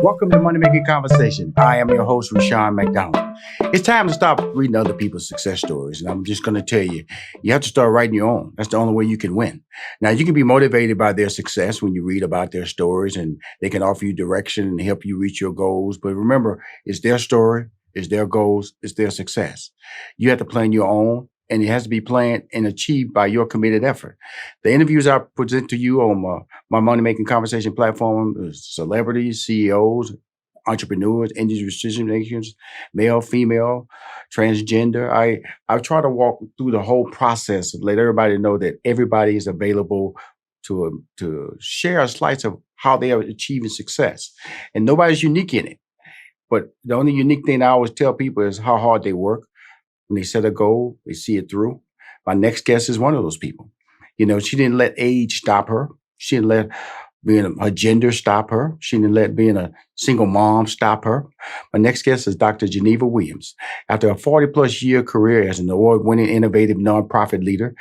Welcome to Money Making Conversation. I am your host, Rushion McDonald. It's time to stop reading other people's success stories. And I'm just going to tell you, you have to start writing your own. That's the only way you can win. Now, you can be motivated by their success when you read about their stories, and they can offer you direction and help you reach your goals. But remember, it's their story, it's their goals, it's their success. You have to plan your own, and it has to be planned and achieved by your committed effort. The interviews I present to you on my Money Making Conversation platform is celebrities, CEOs, entrepreneurs, industry decision makers, male, female, transgender. I try to walk through the whole process and let everybody know that everybody is available to share a slice of how they are achieving success. And nobody's unique in it. But the only unique thing I always tell people is how hard they work. When they set a goal, they see it through. My next guest is one of those people. You know, she didn't let age stop her. She didn't let being her gender stop her. She didn't let being a single mom stop her. My next guest is Dr. Geneva Williams. After a 40-plus year career as an award-winning innovative nonprofit leader,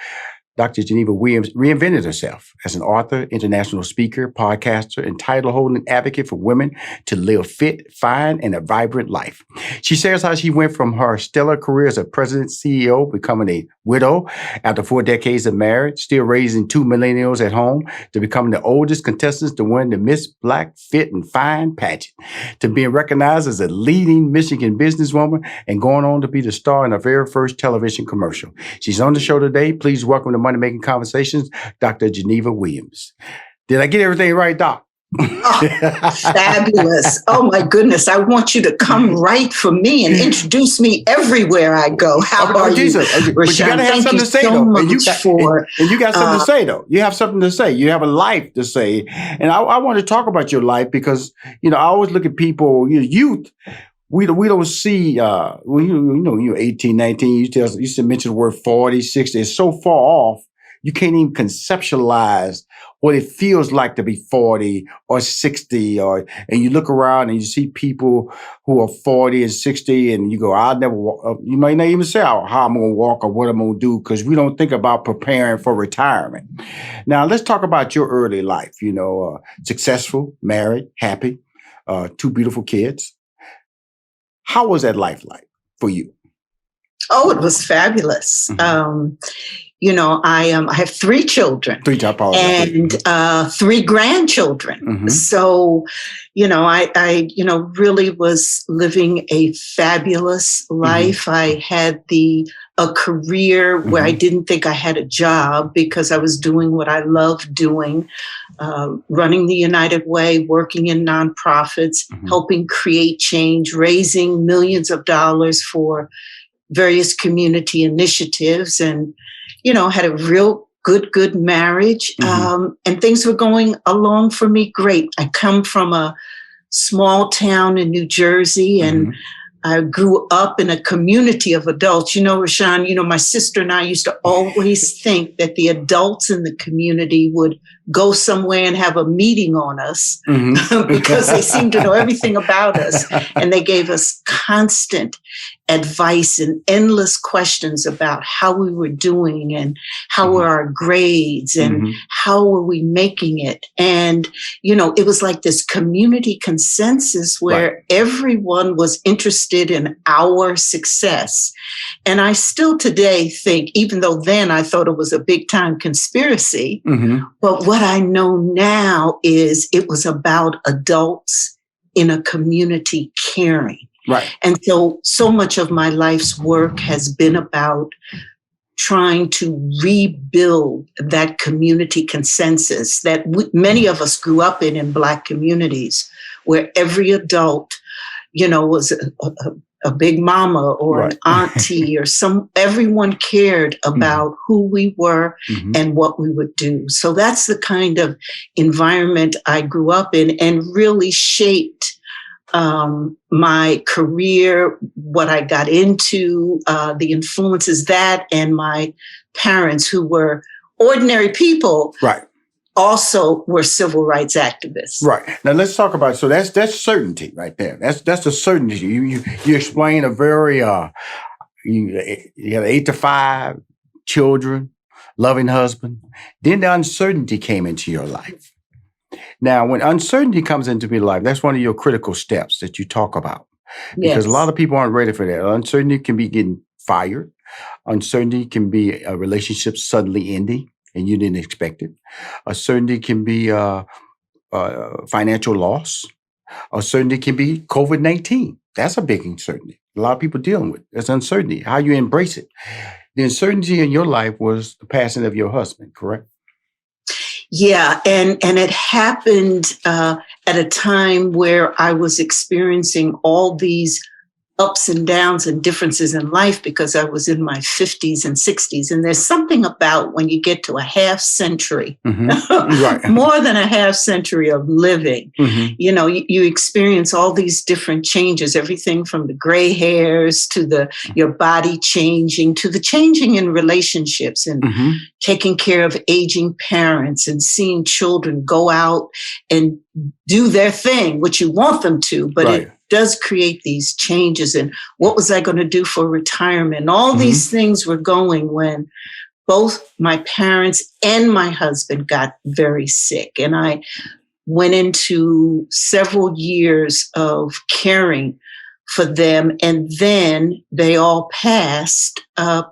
Dr. Geneva Williams reinvented herself as an author, international speaker, podcaster, and title-holding advocate for women to live fit, fine, and a vibrant life. She shares how she went from her stellar career as a president, CEO, becoming a widow after 4 decades of marriage, still raising 2 millennials at home, to becoming the oldest contestants to win the Miss Black Fit and Fine pageant, to being recognized as a leading Michigan businesswoman and going on to be the star in her very first television commercial. She's on the show today. Please welcome to Money Making Conversations, Dr. Geneva Williams. Did I get everything right, Doc? Oh, fabulous. Oh my goodness. I want you to come right for me and introduce me everywhere I go. How are you? But you gotta have something to say, though. And you got something to say, though. You have something to say. You have a life to say. And I want to talk about your life because, you know, I always look at people, youth. We don't see, you're 18, 19, you used to mention the word 40, 60. It's so far off, you can't even conceptualize what it feels like to be 40 or 60, and you look around and you see people who are 40 and 60 and you go, I'll never walk. You might not even say how I'm going to walk or what I'm going to do because we don't think about preparing for retirement. Now, let's talk about your early life, successful, married, happy, 2 beautiful kids. How was that life like for you? Oh, it was fabulous. Mm-hmm. I have 3 children and 3 grandchildren. Mm-hmm. So, I really was living a fabulous life. Mm-hmm. I had a career where I didn't think I had a job because I was doing what I loved doing, running the United Way, working in nonprofits, helping create change, raising millions of dollars for various community initiatives, and, had a real good marriage. And things were going along for me great. I come from a small town in New Jersey, and I grew up in a community of adults. Rashawn, my sister and I used to always think that the adults in the community would go somewhere and have a meeting on us because they seemed to know everything about us. And they gave us constant advice and endless questions about how we were doing and how were our grades and how were we making it. And, it was like this community consensus where everyone was interested in our success. And I still today think, even though then I thought it was a big time conspiracy, but what I know now is it was about adults in a community caring. Right. And so much of my life's work has been about trying to rebuild that community consensus that many of us grew up in Black communities, where every adult, was a big mama or an auntie or everyone cared about who we were and what we would do. So that's the kind of environment I grew up in and really shaped my career, what I got into, the influences that, and my parents, who were ordinary people, also were civil rights activists. Right. Now let's talk about, so that's certainty right there. That's the certainty. You explain a very, you had 8 to 5 children, loving husband. Then the uncertainty came into your life. Now, when uncertainty comes into your life, that's one of your critical steps that you talk about. Because a lot of people aren't ready for that. Uncertainty can be getting fired. Uncertainty can be a relationship suddenly ending and you didn't expect it. Uncertainty can be financial loss. Uncertainty can be COVID-19. That's a big uncertainty. A lot of people dealing with. That's uncertainty. How you embrace it. The uncertainty in your life was the passing of your husband, correct? Yeah, and it happened at a time where I was experiencing all these ups and downs and differences in life because I was in my 50s and 60s. And there's something about when you get to a half century, right. more than a half century of living, you know, you experience all these different changes, everything from the gray hairs to your body changing, to the changing in relationships and taking care of aging parents and seeing children go out and do their thing, which you want them to, but it does create these changes. And what was I going to do for retirement? All these things were going when both my parents and my husband got very sick. And I went into several years of caring for them. And then they all passed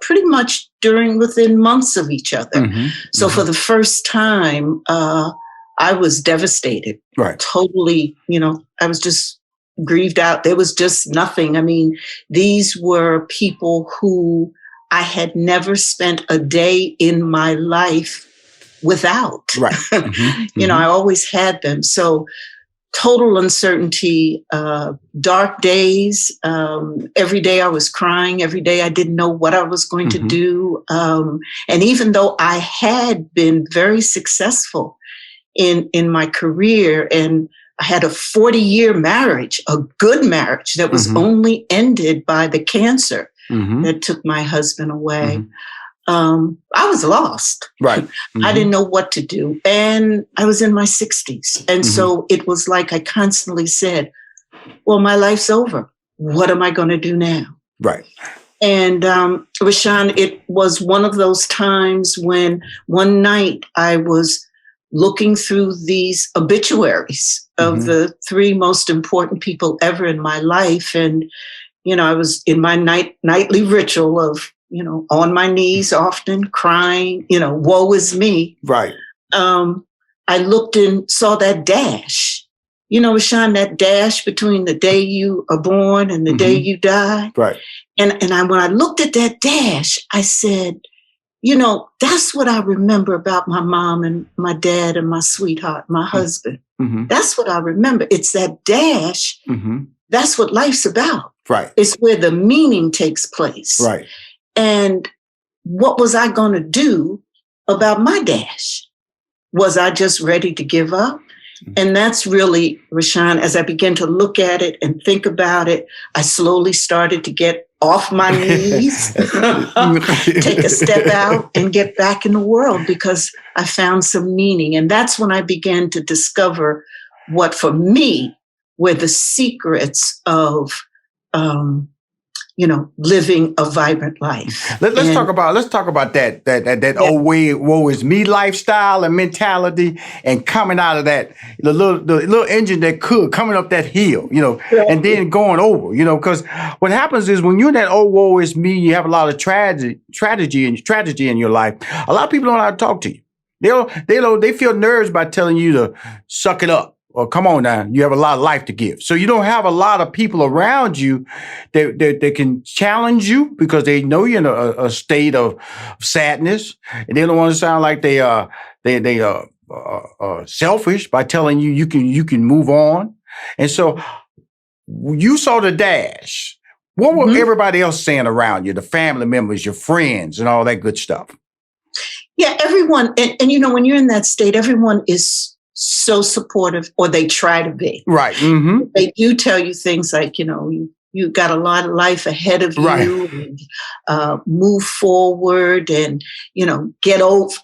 pretty much within months of each other. So for the first time, I was devastated. Totally, you know, I was just grieved out. There was just nothing. I mean, these were people who I had never spent a day in my life without. You know, I always had them. So total uncertainty, dark days. Every day I was crying. Every day I didn't know what I was going to do. And even though I had been very successful in my career, and I had a 40-year marriage, a good marriage that was only ended by the cancer that took my husband away. I was lost. I didn't know what to do. And I was in my 60s. And so it was like I constantly said, well, my life's over. What am I going to do now? And Rashawn, it was one of those times when one night I was looking through these obituaries of the three most important people ever in my life. And, you know, I was in my nightly ritual of, you know, on my knees often, crying, you know, woe is me. I looked and saw that dash. You know, Rashawn, that dash between the day you are born and the day you die. And when I looked at that dash, I said, you know, that's what I remember about my mom and my dad and my sweetheart, my husband. That's what I remember. It's that dash. That's what life's about. It's where the meaning takes place. And what was I going to do about my dash? Was I just ready to give up? And that's really, Rashawn, as I began to look at it and think about it, I slowly started to get off my knees, take a step out and get back in the world because I found some meaning. And that's when I began to discover what for me were the secrets of, you know, living a vibrant life. Let's talk about that old woe is me lifestyle and mentality, and coming out of that, the little engine that could coming up that hill, you know, and then going over, you know, because what happens is when you're in that old woe is me, you have a lot of tragedy in your life. A lot of people don't know how to talk to you. They feel nerves by telling you to suck it up. Or come on now, you have a lot of life to give. So you don't have a lot of people around you that can challenge you because they know you're in a state of sadness, and they don't want to sound like they are selfish by telling you can move on. And so you saw the dash. What were everybody else saying around you, the family members, your friends, and all that good stuff? Yeah, everyone, and you know, when you're in that state, everyone is so supportive, or they try to be. They do tell you things like, you know, you got a lot of life ahead of you, and move forward, and, you know, get over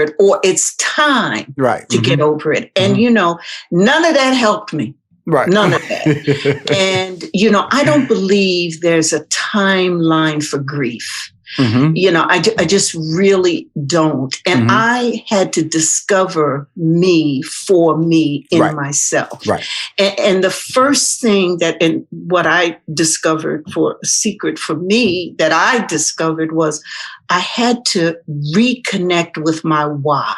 it, or it's time to get over it. And, you know, none of that helped me. None of that. And, you know, I don't believe there's a timeline for grief. I just really don't. And I had to discover me for me in myself. Right. And the first thing and what I discovered, for a secret for me that I discovered, was I had to reconnect with my why.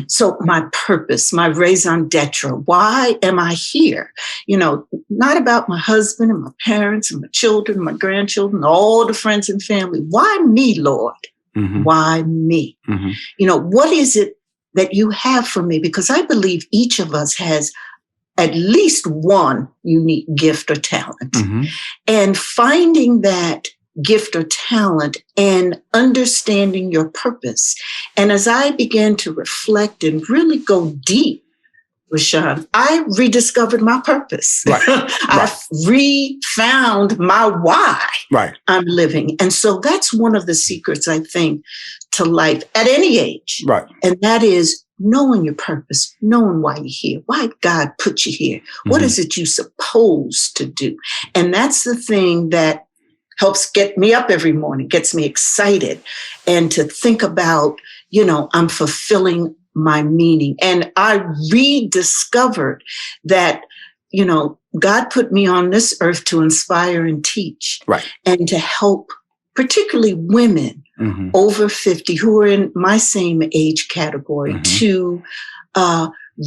So my purpose, my raison d'etre, why am I here? Not about my husband and my parents and my children, my grandchildren, all the friends and family. Why me, Lord? Why me? What is it that you have for me? Because I believe each of us has at least one unique gift or talent. And finding that gift or talent and understanding your purpose. And as I began to reflect and really go deep, Rashawn, I rediscovered my purpose. I re-found my why I'm living. And so that's one of the secrets, I think, to life at any age. And that is knowing your purpose, knowing why you're here, why God put you here. What is it you're supposed to do? And that's the thing that helps get me up every morning, gets me excited, and to think about, I'm fulfilling my meaning. And I rediscovered that, God put me on this earth to inspire and teach, and to help particularly women over 50 who are in my same age category to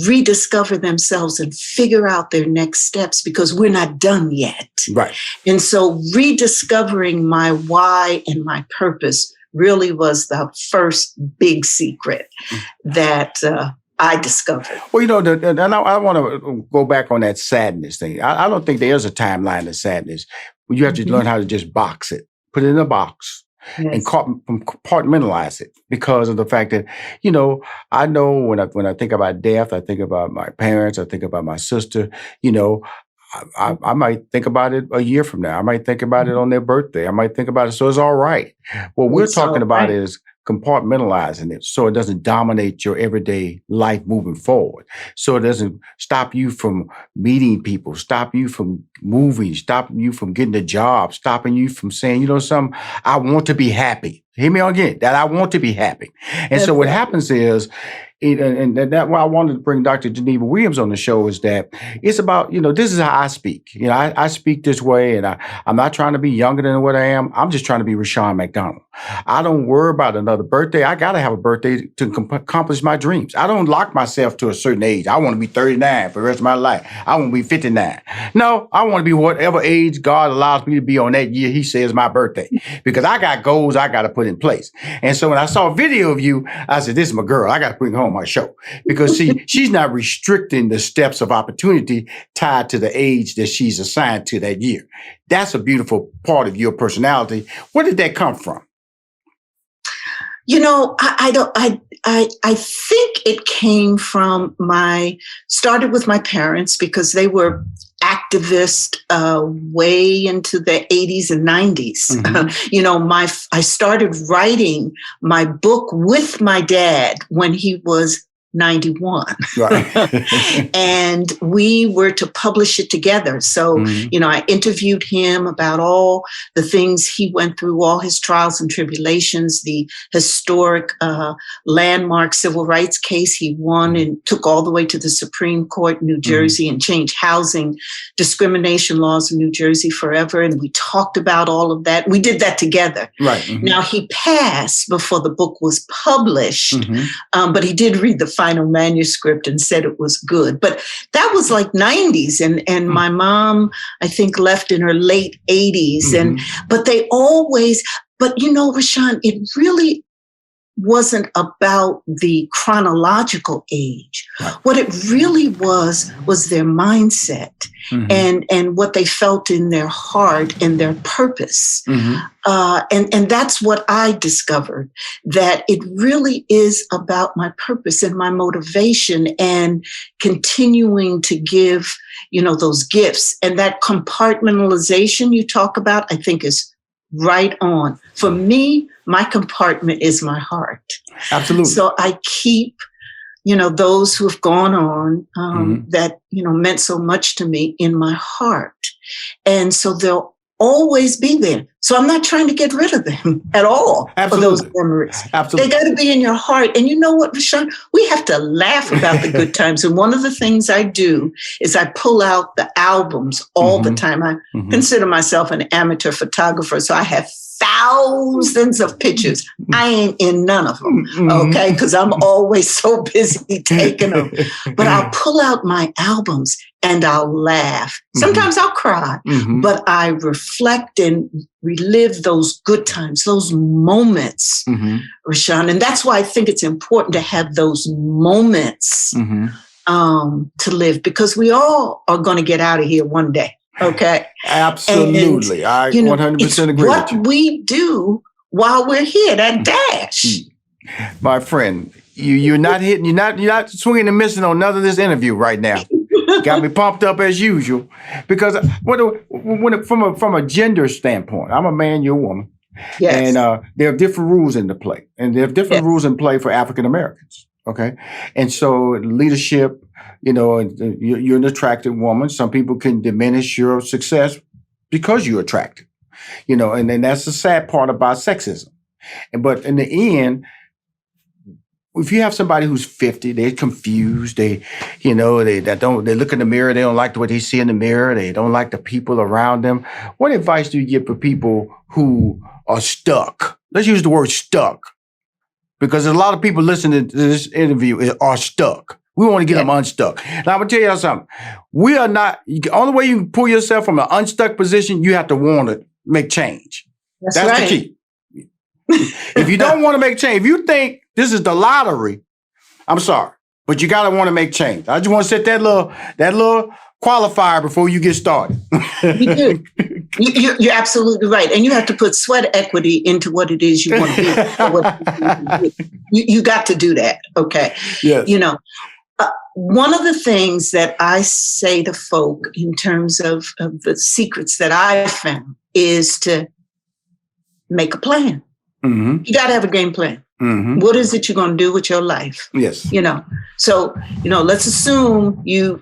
rediscover themselves and figure out their next steps, because we're not done yet. And so rediscovering my why and my purpose really was the first big secret that I discovered. Well, and I want to go back on that sadness thing. I don't think there's a timeline of sadness. You have to learn how to just box it, put it in a box. And compartmentalize it, because of the fact that, I know when I think about death, I think about my parents, I think about my sister, I might think about it a year from now. I might think about it on their birthday. I might think about it. So it's all right. What we're talking about is compartmentalizing it so it doesn't dominate your everyday life moving forward. So it doesn't stop you from meeting people, stop you from moving, stop you from getting a job, stopping you from saying, something, I want to be happy. Hear me again, that I want to be happy. And so what happens is, and that's why I wanted to bring Dr. Geneva Williams on the show, is that it's about, this is how I speak. I speak this way, and I'm not trying to be younger than what I am. I'm just trying to be Rashawn McDonald. I don't worry about another birthday. I got to have a birthday to accomplish my dreams. I don't lock myself to a certain age. I want to be 39 for the rest of my life. I want to be 59. No, I want to be whatever age God allows me to be on that year He says my birthday, because I got goals I got to put in place. And so when I saw a video of you, I said, this is my girl. I got to bring her on my show, because she's not restricting the steps of opportunity tied to the age that she's assigned to that year. That's a beautiful part of your personality. Where did that come from? I think it came from started with my parents, because they were activist way into the 80s and 90s. I started writing my book with my dad when he was 91. And we were to publish it together. So, I interviewed him about all the things he went through, all his trials and tribulations, the historic landmark civil rights case he won and took all the way to the Supreme Court in New Jersey and changed housing discrimination laws in New Jersey forever. And we talked about all of that. We did that together. Now, he passed before the book was published, but he did read the final manuscript and said it was good. But that was like 90s. And my mom, I think, left in her late 80s. But Rashawn, it really wasn't about the chronological age. What it really was their mindset and what they felt in their heart and their purpose. And that's what I discovered, that it really is about my purpose and my motivation and continuing to give, those gifts. And that compartmentalization you talk about, I think is right on. For me, my compartment is my heart. Absolutely. So I keep, those who have gone on that, meant so much to me in my heart. And so they'll always be there. So I'm not trying to get rid of them at all. Absolutely. For those memories. Absolutely. They got to be in your heart. And you know what, Rashawn? We have to laugh about the good times. And one of the things I do is I pull out the albums all the time. I consider myself an amateur photographer, so I have thousands of pictures. I ain't in none of them, okay? Because I'm always so busy taking them. But I'll pull out my albums and I'll laugh. Sometimes I'll cry, but I reflect and relive those good times, those moments, Rashawn. And that's why I think it's important to have those moments to live, because we all are going to get out of here one day. Okay. Absolutely. And, I 100% agree with you. What we do while we're here, that dash. My friend, you're not swinging and missing on none of this interview right now. Got me pumped up as usual, because from a gender standpoint, I'm a man, you're a woman. Yes. And there are different rules in the play, and there are different rules in play for African Americans. Okay. And so leadership, you're an attractive woman. Some people can diminish your success because you're attractive, and then that's the sad part about sexism. But in the end, if you have somebody who's 50, they're confused, they look in the mirror, they don't like what they see in the mirror, they don't like the people around them. What advice do you give for people who are stuck? Let's use the word stuck, because a lot of people listening to this interview are stuck. We want to get them unstuck. Now, I'm going to tell you something. We are not, the only way you can pull yourself from an unstuck position, you have to want to make change. That's right. The key. If you don't want to make change, if you think this is the lottery, I'm sorry, but you got to want to make change. I just want to set that little qualifier before you get started. You do. You're absolutely right. And you have to put sweat equity into what it is you want to be. You got to do that. Okay. Yes. One of the things that I say to folk in terms of the secrets that I found is to make a plan. You got to have a game plan. What is it you're going to do with your life? Yes. So, let's assume you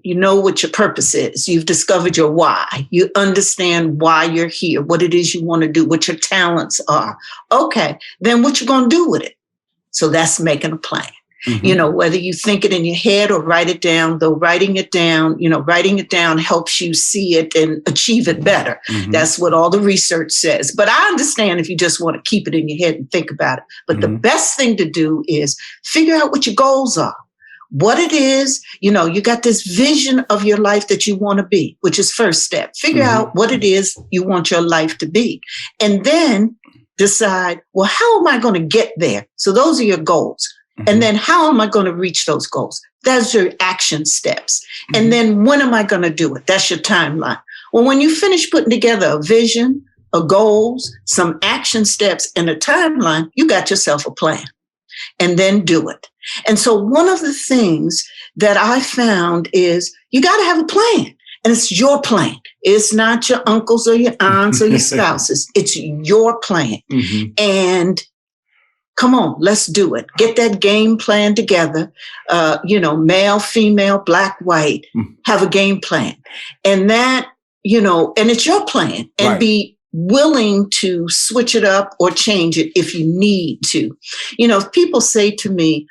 know what your purpose is. You've discovered your why. You understand why you're here, what it is you want to do, what your talents are. Okay. Then what you going to do with it? So that's making a plan. Whether you think it in your head or write it down, though writing it down helps you see it and achieve it better. That's what all the research says. But I understand if you just want to keep it in your head and think about it. But the best thing to do is figure out what your goals are, what it is. You got this vision of your life that you want to be, which is first step. Figure out what it is you want your life to be. And then decide, well, how am I going to get there? So those are your goals. And then how am I going to reach those goals? That's your action steps. And then when am I going to do it? That's your timeline. Well, when you finish putting together a vision, a goals, some action steps, and a timeline, you got yourself a plan. And then do it. And so one of the things that I found is you got to have a plan. And it's your plan. It's not your uncles or your aunts or your spouses. It's your plan. And come on, let's do it. Get that game plan together. Male, female, black, white, have a game plan. And that, and it's your plan. And be willing to switch it up or change it if you need to. People say to me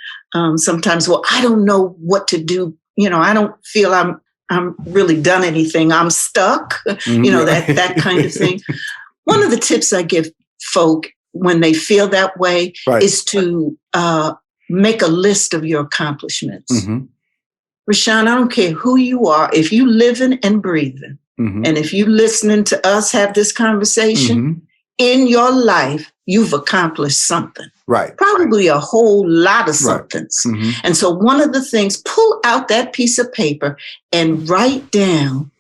sometimes, well, I don't know what to do. I don't feel I'm really done anything. I'm stuck, that kind of thing. One of the tips I give folk when they feel that way is to make a list of your accomplishments. Rashawn, I don't care who you are. If you living and breathing, and if you listening to us have this conversation, in your life, you've accomplished something. Probably a whole lot of somethings. And so one of the things, pull out that piece of paper and write down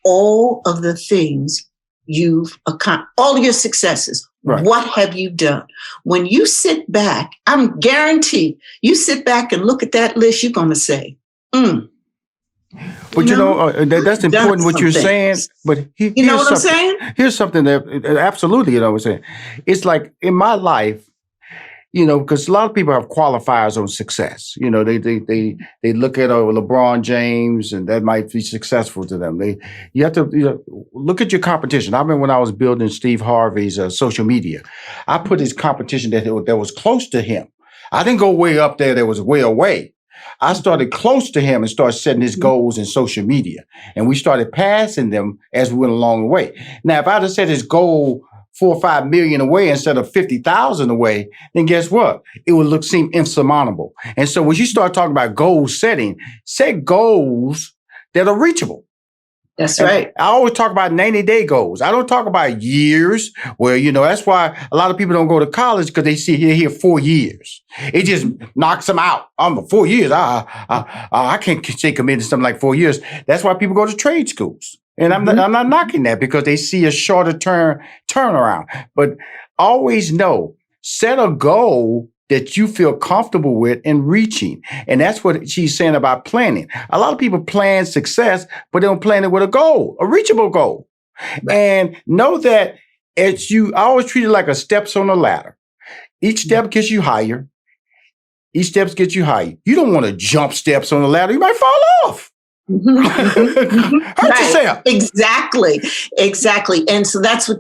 all of the things you've accomplished, all your successes. What have you done? When you sit back, I'm guaranteed you sit back and look at that list, you're going to say, But that's important what you're saying. But you know what I'm saying? Here's something that absolutely, what I'm saying. It's like in my life, because a lot of people have qualifiers on success. They look at LeBron James, and that might be successful to them. You have to look at your competition. I remember when I was building Steve Harvey's social media, I put his competition that was close to him. I didn't go way up there that was way away. I started close to him and started setting his goals in social media. And we started passing them as we went along the way. Now, if I'd have set his goal 4 or 5 million away instead of 50,000 away, then guess what? It would seem insurmountable. And so when you start talking about goal setting, set goals that are reachable. That's right. I always talk about 90-day goals. I don't talk about years where, that's why a lot of people don't go to college, because they see here 4 years. It just knocks them out. 4 years. I can't stay committed to something like 4 years. That's why people go to trade schools. And I'm not knocking that, because they see a shorter turnaround. But always know, set a goal that you feel comfortable with in reaching. And that's what she's saying about planning. A lot of people plan success, but they don't plan it with a goal, a reachable goal. Right. And know that I always treat it like a steps on a ladder. Each step gets you higher. Each step gets you higher. You don't want to jump steps on the ladder. You might fall off. Hurt yourself. Exactly. And so that's what,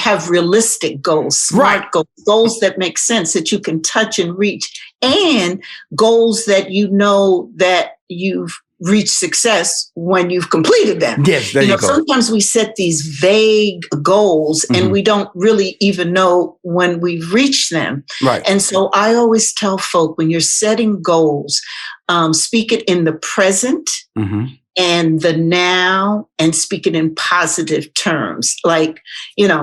have realistic goals, smart goals that make sense, that you can touch and reach, and goals that that you've reached success when you've completed them. Yes, there you go. Sometimes we set these vague goals and we don't really even know when we've reached them. Right. And so I always tell folk, when you're setting goals, speak it in the present. And the now, and speak it in positive terms. Like, I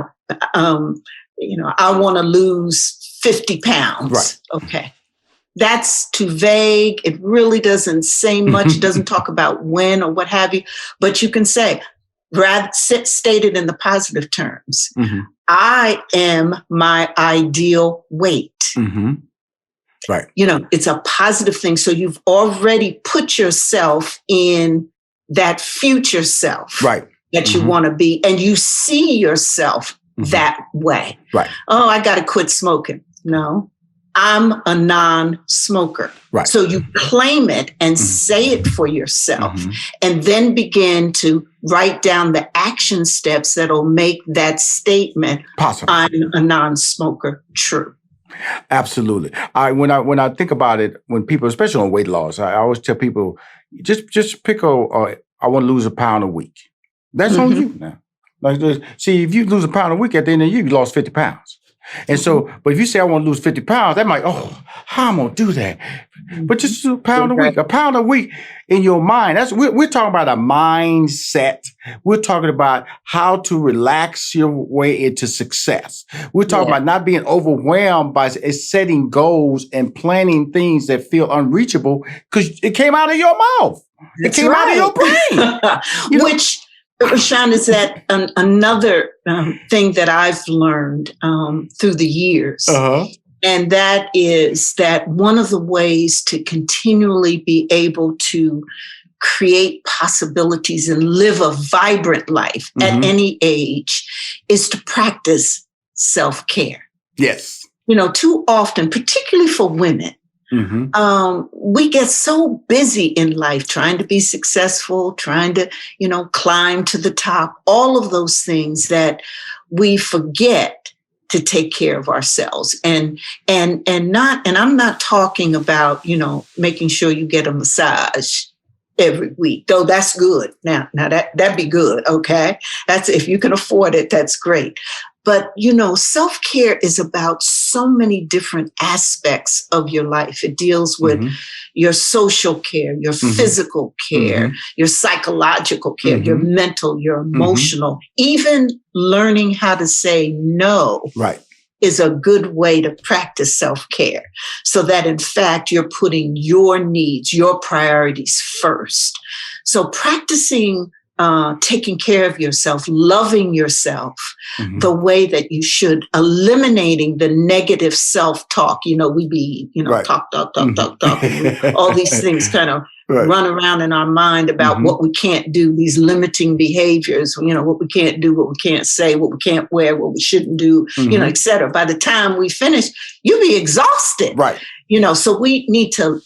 want to lose 50 pounds. Right. Okay. That's too vague. It really doesn't say much. It doesn't talk about when or what have you. But you can say, state it in the positive terms. I am my ideal weight. Right. It's a positive thing. So you've already put yourself in that future self that you want to be, and you see yourself that way. Right. Oh, I got to quit smoking. No, I'm a non-smoker. Right. So you claim it and say it for yourself, and then begin to write down the action steps that'll make that statement, possible, I'm a non-smoker, true. Absolutely. When I think about it, when people, especially on weight loss, I always tell people, just pick I want to lose a pound a week. That's on you now. See, if you lose a pound a week, at the end of the year, you lost 50 pounds. And so, but if you say I want to lose 50 pounds, that might, how am I going to do that? But just a pound a week in your mind. We're talking about a mindset. We're talking about how to relax your way into success. We're talking about not being overwhelmed by setting goals and planning things that feel unreachable, because it came out of your mouth. It came out of your brain. Which, Rashawn, is that another thing that I've learned through the years. And that is that one of the ways to continually be able to create possibilities and live a vibrant life at any age is to practice self-care. Yes. Too often, particularly for women, we get so busy in life trying to be successful, trying to, climb to the top, all of those things, that we forget to take care of ourselves. And I'm not talking about, making sure you get a massage every week, though that's good. Now that'd be good. Okay. That's, if you can afford it, that's great. But, self-care is about so many different aspects of your life. It deals with your social care, your physical care, your psychological care, your mental, your emotional, even learning how to say no. Right. Is a good way to practice self-care, so that in fact you're putting your needs, your priorities first. So practicing taking care of yourself, loving yourself the way that you should, eliminating the negative self-talk. We be, talk, and all these things kind of run around in our mind about what we can't do, these limiting behaviors, what we can't do, what we can't say, what we can't wear, what we shouldn't do, et cetera. By the time we finish, you'll be exhausted. Right. So we need to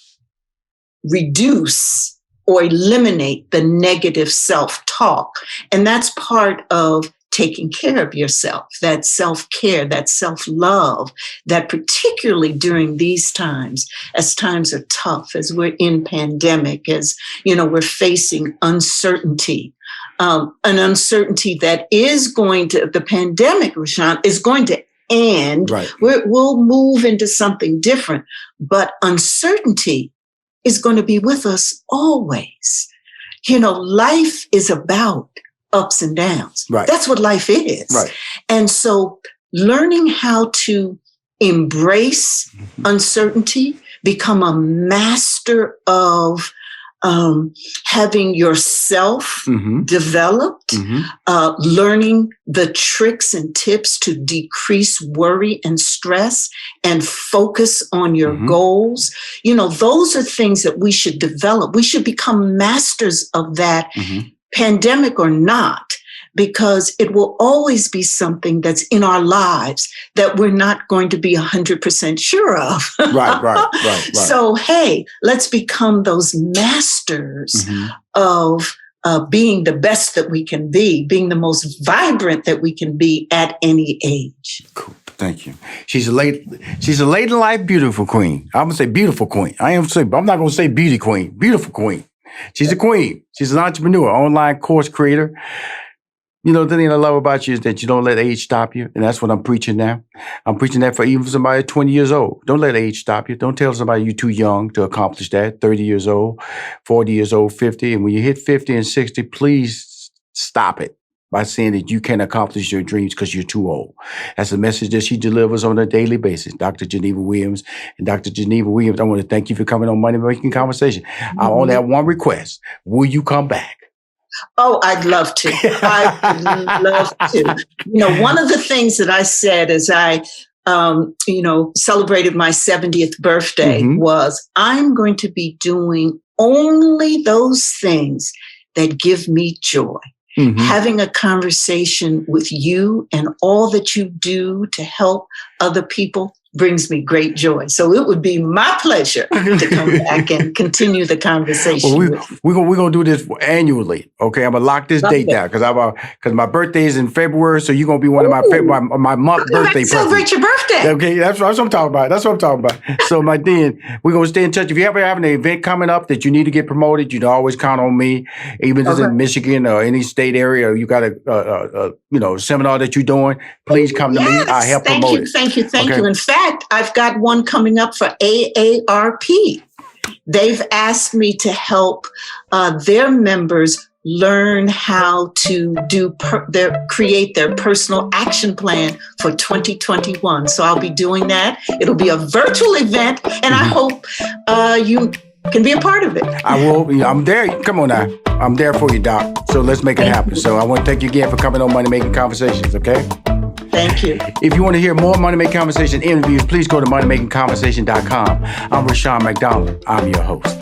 reduce or eliminate the negative self-talk. And that's part of taking care of yourself, that self-care, that self-love, that particularly during these times, as times are tough, as we're in pandemic, as, we're facing uncertainty, an uncertainty that is the pandemic, Rushion, is going to end. Right. We'll move into something different, but uncertainty is going to be with us always. Life is about ups and downs. Right. That's what life is. Right. And so learning how to embrace uncertainty, become a master of having yourself developed, learning the tricks and tips to decrease worry and stress and focus on your goals. Those are things that we should develop. We should become masters of that, pandemic or not, because it will always be something that's in our lives that we're not going to be 100% sure of. Right. So, hey, let's become those masters of being the best that we can be, being the most vibrant that we can be at any age. Cool. Thank you. She's a late in life beautiful queen. I'm gonna say beautiful queen. I'm not gonna say beauty queen. Beautiful queen. She's a queen. She's an entrepreneur, online course creator. The thing I love about you is that you don't let age stop you. And that's what I'm preaching now. I'm preaching that for even somebody 20 years old. Don't let age stop you. Don't tell somebody you're too young to accomplish that. 30 years old, 40 years old, 50. And when you hit 50 and 60, please stop it by saying that you can't accomplish your dreams because you're too old. That's a message that she delivers on a daily basis. Dr. Geneva Williams. And Dr. Geneva Williams, I want to thank you for coming on Money Making Conversation. I only have one request. Will you come back? Oh, I'd love to. I'd love to. One of the things that I said as I, celebrated my 70th birthday was I'm going to be doing only those things that give me joy. Having a conversation with you and all that you do to help other people brings me great joy. So it would be my pleasure to come back and continue the conversation. Well, we're gonna do this annually. Okay, I'm gonna lock this date down because my birthday is in February, so you're gonna be one of my month birthday. Celebrate your birthday. Okay, that's what I'm talking about. So my dear, we're gonna stay in touch. If you ever have an event coming up that you need to get promoted, you can always count on me. Even if it's in Michigan or any state area, or you got a seminar that you're doing, please come to me. I'll help promote it. Thank you. In fact, I've got one coming up for AARP. They've asked me to help their members learn how to create their personal action plan for 2021. So I'll be doing that. It'll be a virtual event, and I hope you can be a part of it. I will. I'm there. Come on now. I'm there for you, Doc. So let's make it happen. So I want to thank you again for coming on Money Making Conversations, okay? Thank you. If you want to hear more Money Making Conversation interviews, please go to moneymakingconversation.com. I'm Rushion McDonald. I'm your host.